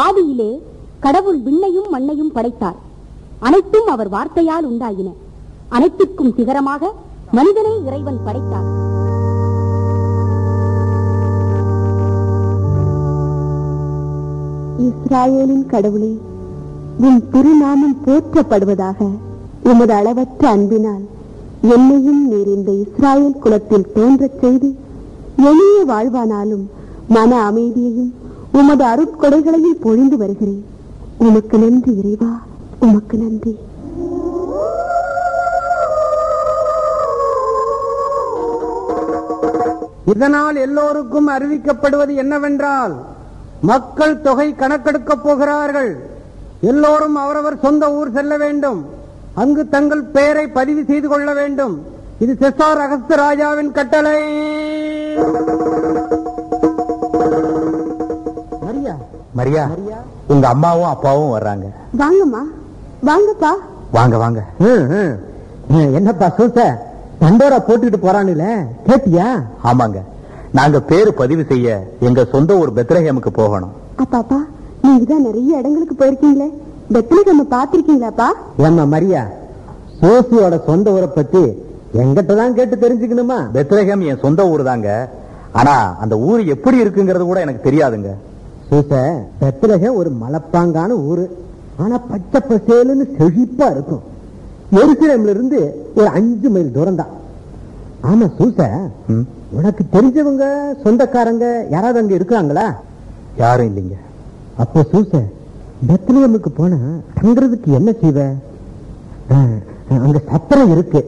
ஆதியிலே கடவுள் விண்ணையும் மண்ணையும் படைத்தார். அனைத்தும் அவர் வார்த்தையால் உண்டாயின. அனைத்திற்கும் சிகரமாக மனிதனை இறைவன் படைத்தார். இஸ்ராயேலின் கடவுளே, உன் திருநாமம் போற்றப்படுவதாக. உமது அளவற்ற அன்பினால் என்னையும் நீர் இந்த இஸ்ராயேல் குலத்தில் தோன்றச் செய்து எளிய வாழ்வானாலும் மன அமைதியையும் உமது அருட்கொடைகளையும் பொழிந்து வருகிறேன். உமக்கு நன்றி இறைவா, உமக்கு நன்றி. இதனால் எல்லோருக்கும் அறிவிக்கப்படுவது என்னவென்றால், மக்கள் தொகை கணக்கெடுக்கப் போகிறார்கள். எல்லோரும் அவரவர் சொந்த ஊர் செல்ல வேண்டும். அங்கு தங்கள் பெயரை பதிவு செய்து கொள்ள வேண்டும். இது செசார் அகஸ்து ராஜாவின் கட்டளை. மரியா, மரியா, உங்க அம்மாவும் அப்பாவும் வர்றாங்க. வாங்கம்மா, வாங்கப்பா. வாங்க வாங்க. என்னப்பா சூச தண்டோரா போட்டுட்டு போறானுல, கேட்டியா? ஆமாங்க, நாங்க பேரு பதிவு செய்ய எங்க சொந்த ஊர் பெத்லஹேமுக்கு போகணும். அப்பாப்பா, நீங்க தான் நிறைய இடங்களுக்கு போயிருக்கீங்களே, பெத்லஹேம் பாத்திருக்கீங்களாப்பா? ஏம்மா மரியா, சோசியோட சொந்த ஊரை பத்தி எங்கிட்ட தான் கேட்டு தெரிஞ்சுக்கணுமா? பெத்லஹேம் என் சொந்த ஊர் தாங்க. ஆனா அந்த ஊர் எப்படி இருக்குங்கிறது கூட எனக்கு தெரியாதுங்க. சூச, பெத்லஹேம் ஒரு மலைப்பாங்கான ஊரு. ஆனா பச்சை பசேலுன்னு செழிப்பா இருக்கும். எருசலேம்ல இருந்து ஒரு 5 மைல் தூரம் தான். ஆமா சூச, உனக்கு தெரிஞ்சவங்க சொந்தக்காரங்க யாராவது அங்க இருக்கிறாங்களா? யாரும் இல்லைங்க. அப்போ சூச, பெத்லஹேமுக்கு போனா தங்குறதுக்கு என்ன செய்வ? அங்க சத்திரம் இருக்கு,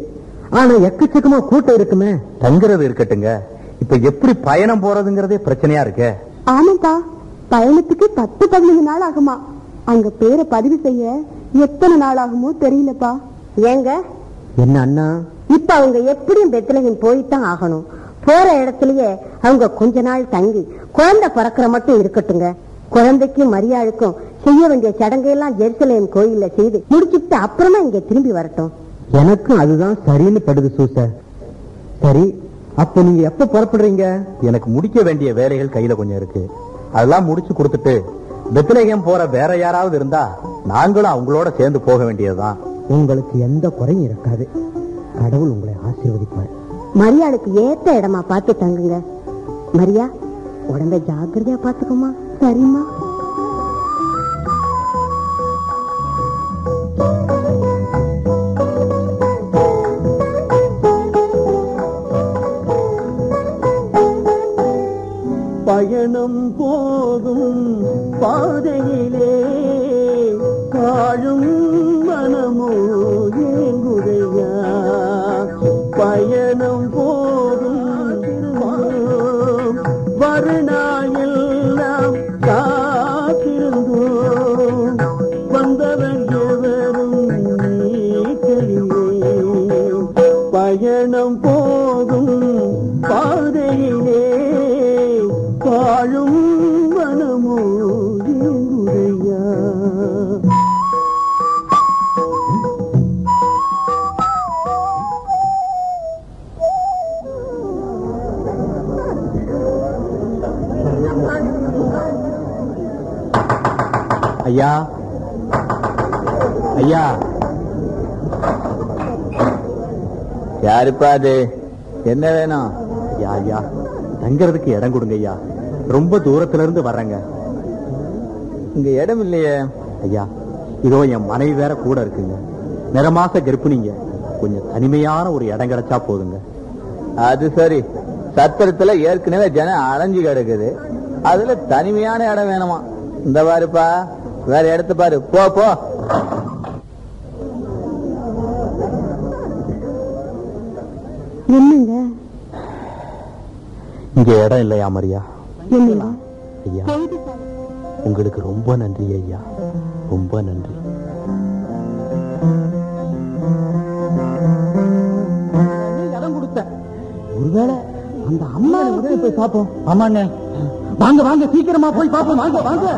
ஆனா எக்கச்சக்கமா கூட்டம் இருக்குமே. தங்குறது இருக்கட்டுங்க, இப்ப எப்படி பயணம் போறதுங்கிறதே பிரச்சனையா இருக்கு. ஆமாப்பா, பயணத்துக்கு 10-15 நாள் ஆகுமா. அங்க பேரை பதிவு செய்ய எத்தனை நாள் ஆகுமோ தெரியலப்பா. ஏங்க என்ன அண்ணா, இப்ப அவங்க எப்படியும் பெத்லஹேம் போய்தான் ஆகணும். போற இடத்துலயே அவங்க கொஞ்ச நாள் தங்கி குழந்தை பிறக்கிற மட்டும் இருக்கட்டுங்க. குழந்தைக்கும் மரியாளுக்கும் செய்ய வேண்டிய சடங்கையெல்லாம் ஜெருசலேம் கோயில்ல செய்து முடிச்சுட்டு அப்புறமா இங்க திரும்பி வரட்டும். எனக்கும் அதுதான் சரின்னு படுது சூச. சரி, அப்ப நீங்க எப்ப புறப்படுறீங்க? எனக்கு முடிக்க வேண்டிய வேலைகள் கையில கொஞ்சம் இருக்கு. அதெல்லாம் முடிச்சு கொடுத்துட்டு பெத்லஹேம் போற வேற யாராவது இருந்தா நாங்களும் அவங்களோட சேர்ந்து போக வேண்டியதுதான். உங்களுக்கு எந்த குறையும் இருக்காது. கடவுள் உங்களை ஆசீர்வதிப்பார். மரியாளுக்கு ஏத்த இடமா பார்த்து தங்குங்க. மரியா, உடம்ப ஜாக்கிரதையா பாத்துக்குமா? சரிம்மா. பயணம் போகும் பாதையிலே காழும் மனமோ ஏங்குதையா. பயணம் போகும் வருநாயெல்லாம் காத்திருந்தோம். வந்தவர் எவரும் நீக்கலிலே. பயணம் போகும் பாதையிலே வாழும் மனமோ ஏங்குதையா. ஐயா, ஐயா. யாருப்பா அது? என்ன வேணும்? ஐயா, ஐயா, தங்கறதுக்கு இடம் கொடுங்க ஐயா. ரொம்ப தூரத்துல இருந்து வர்றேங்க. இங்க இடம் இல்லையே. ஐயா, இதோ என் மனைவி வேற கூட இருக்குங்க. நிறமாச கர்ப்பிணிங்க. கொஞ்சம் தனிமையான ஒரு இடம் கிடைச்சா போதுங்க. அது சரி, சத்திரத்துல ஏற்கனவே ஜனம் அலைஞ்சு கிடக்குது, அதுல தனிமையான இடம் வேணுமா? இந்த பாருப்பா, வேற இடத்து பாரு, போ போ. என்னங்க? இங்க இடம் இல்லையா மரியா? என்னங்க? ஐயா, உங்களுக்கு ரொம்ப நன்றி ஐயா, ரொம்ப நன்றி. இடம் கொடுத்த ஒருவேளை அந்த அம்மா உடனே போய் பார்ப்போம். ஆமாண்ணே, வாங்க வாங்க, சீக்கிரமா போய் பார்ப்போம். வாங்க வாங்க.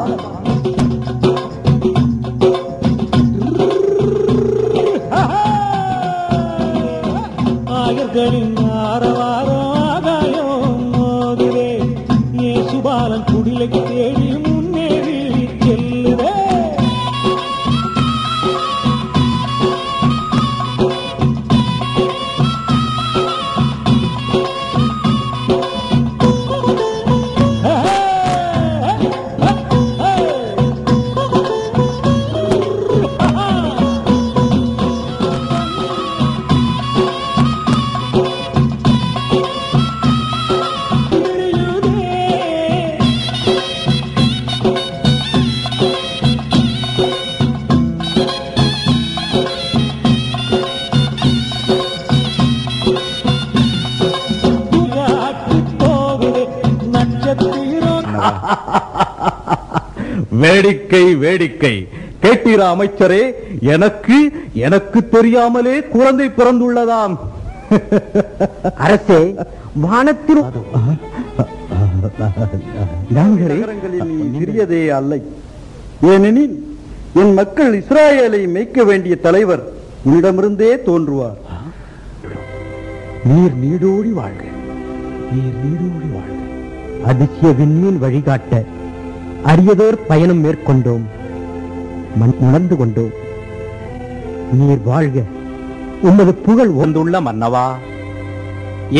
ஆயர்களின் ஆரவாரம் மோதுவே, ஏசுபாலன் குடிலை தேடி முன்னேறி வேடிக்கை வேடிக்கை. கேட்டீரா அமைச்சரே, எனக்கு எனக்கு தெரியாமலே குழந்தை பிறந்துள்ளதாம். அரசே, வானத்தில் சிறியதே அல்ல. ஏனெனில் என் மக்கள் இஸ்ராயேலை மேய்க்க வேண்டிய தலைவர் உன்னிடமிருந்தே தோன்றுவார். நீர் நீடோடி வாழ்க, நீர் நீடோடி வாழ்க. அதிசய விண்மீன் வழிகாட்ட அரியதோர் பயணம் மேற்கொண்டோம், உணர்ந்து கொண்டோம். நீர் வாழ்க, உமது புகழ் வந்துள்ள மன்னவா,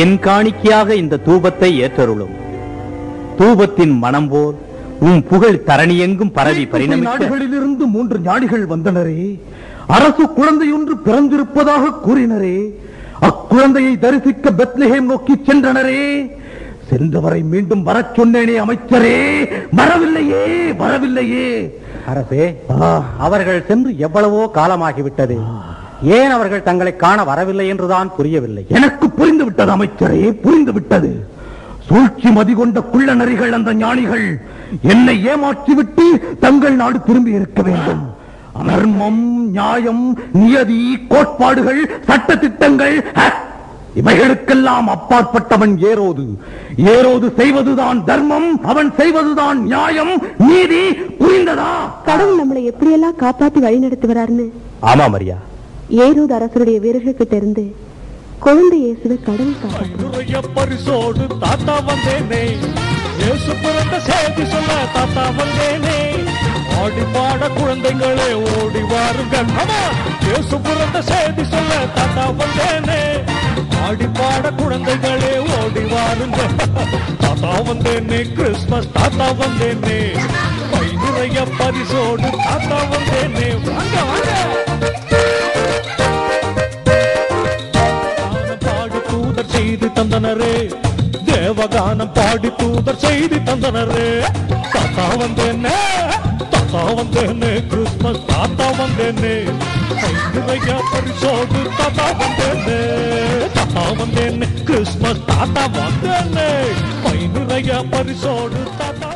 என் காணிக்கையாக இந்த தூபத்தை ஏற்றருளும். தூபத்தின் மனம் போல் உன் புகழ் தரணியெங்கும் பரவி பரிணமிக்க நாடுகளிலிருந்து 3 ஞானிகள் வந்தனரே. அரசு குழந்தையொன்று பிறந்திருப்பதாக கூறினரே. அக்குழந்தையை தரிசிக்க பெத்லஹேம் நோக்கி சென்றனரே. சென்றவரை மீண்டும் வரச் சொன்னேனே அமைச்சரே, வரவில்லையே, வரவில்லையே. அரசே, அவர்கள் சென்று எவ்வளவோ காலமாகிவிட்டது. ஏன் அவர்கள் தங்களை காண வரவில்லை என்றுதான் புரியவில்லை. எனக்கு புரிந்து விட்டது அமைச்சரே, புரிந்து விட்டது. சூழ்ச்சி மதிகொண்ட குள்ள நரிகள் அந்த ஞானிகள் என்னை ஏமாற்றிவிட்டு தங்கள் நாடு திரும்பி இருக்க வேண்டும். அனர்மம், நியாயம், நியதி, கோட்பாடுகள், சட்ட திட்டங்கள், இவைகளுக்கெல்லாம் அப்பாற்பட்டவன் ஏரோது. ஏரோது செய்வதுதான் தர்மம், அவன் செய்வதுதான் நியாயம், நீதி. புரிந்ததா? கடவுள் நம்மளை எப்படியெல்லாம் காப்பாத்தி வழி நடத்துவார்னு. ஆமா மரியா, ஏரோது அரசருடைய வீரர்கள் கிட்ட இருந்து குழந்தை இயேசுவை கடவுள் காப்பாற்று. பரிசோடு தாத்தா வந்தேனே, இயேசு பிறந்த செய்தி சொல்ல தாத்தா வந்தேனே. ஆடி பாட குழந்தைகளே ஓடி வாருங்கள், இயேசு பிறந்த செய்தி சொல்ல தாத்தா வந்தேனே. ஆடி பாட குழந்தைகளே ஓடி வாருங்கள், தாத்தா வந்தேனே. கிறிஸ்துமஸ் தாத்தா வந்தேனே, கை நிறைய பரிசோடு தாத்தா வந்தேனே. வாங்க வாங்க. செய்தி தந்தனரே, தேவகானம் பாடி தூதர் செய்தி தந்தனரே. தாத்தா வந்தேனே, தாத்தா வந்தேனே. கிறிஸ்துமஸ் தாத்தா வந்தேனே, நிறைய பரிசோடு தாத்தா வந்தேனே. தாத்தா வந்தேனே, கிறிஸ்துமஸ் தாத்தா வந்தேனே, நிறைய பரிசோடு தாத்தா